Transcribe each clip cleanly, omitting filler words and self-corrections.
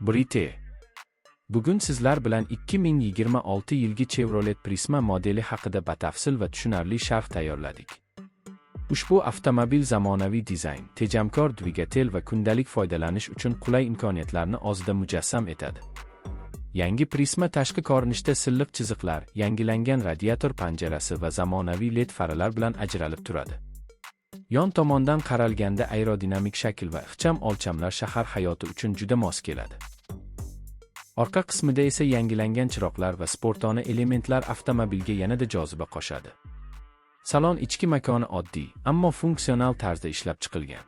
Brite. Bugun sizlar bilan 2026 yilgi Chevrolet Prisma modeli haqida batafsil va tushunarli sharh tayyorladik. Ushbu avtomobil zamonaviy dizayn, tejamkor dvigatel va kundalik foydalanish uchun qulay imkoniyatlarni ozida mujassam etadi. Yangi Prisma tashqi ko'rinishda silliq chiziqlar, yangilangan radiator panjarasi va zamonaviy LED faralar bilan ajralib turadi. Yon tomondan qaralganda aerodinamik shakl va ixcham o'lchamlar shahar hayoti uchun juda mos keladi. Orqa qismida esa yangilangan chiroqlar va sportona elementlar avtomobilga yanada joziba qo'shadi. Salon ichki makoni oddiy, ammo funksional tarzda ishlab chiqilgan.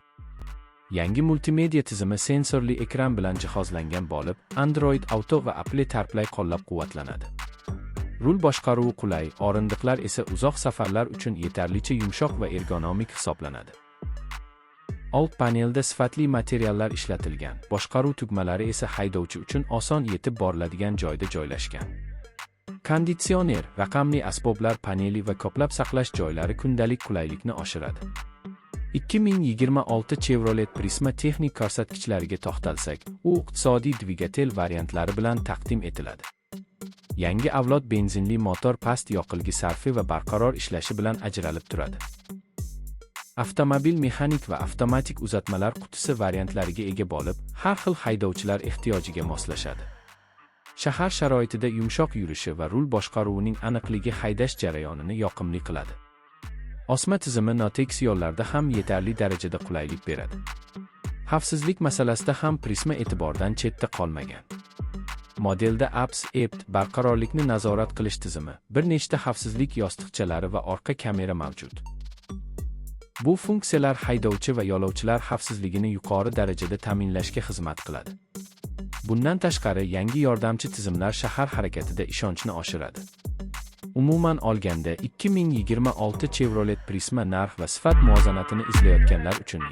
Yangi multimedia tizimi sensorli ekran bilan jihozlangan bo'lib, Android Auto va Apple CarPlay qo'llab-quvvatlanadi. Rul boshqaruvi qulay, o'rindiqlar esa uzoq safarlar uchun yetarlicha yumshoq va ergonomik hisoblanadi. Old panelda sifatli materiallar ishlatilgan, boshqaruv tugmalari esa haydovchi uchun oson yetib boriladigan joyda joylashgan. Konditsioner, raqamli asboblar paneli va ko'plab saqlash joylari kundalik qulaylikni oshiradi. 2026 Chevrolet Prisma texnik ko'rsatkichlariga to'xtalsak, u iqtisodiy dvigatel variantlari bilan taqdim etiladi. Yangi avlod benzinli motor past yoqilg'i sarfi va barqaror ishlashi bilan ajralib turadi. Avtomobil mexanik va avtomatik uzatmalar qutisi variantlariga ega bo'lib, har xil haydovchilar ehtiyojiga moslashadi. Shahar sharoitida yumshoq yurishi va rul boshqaruvining aniqligi haydash jarayonini yoqimli qiladi. Osma tizimi notekis yo'llarda ham yetarli darajada qulaylik beradi. Xavfsizlik masalasida ham Prisma e'tibordan chetda qolmagan. Modelda ABS barqarorlikni nazorat qilish tizimi, bir nechta xavfsizlik yostiqchalari va orqa kamera mavjud. Bu funksiyalar haydovchi va yo'lovchilar xavfsizligini yuqori darajada ta'minlashga xizmat qiladi. Bundan tashqari, yangi yordamchi tizimlar shahar harakatida ishonchni oshiradi. Umuman olganda, 2026 Chevrolet Prisma narx va sifat muvozanatini izlayotganlar uchun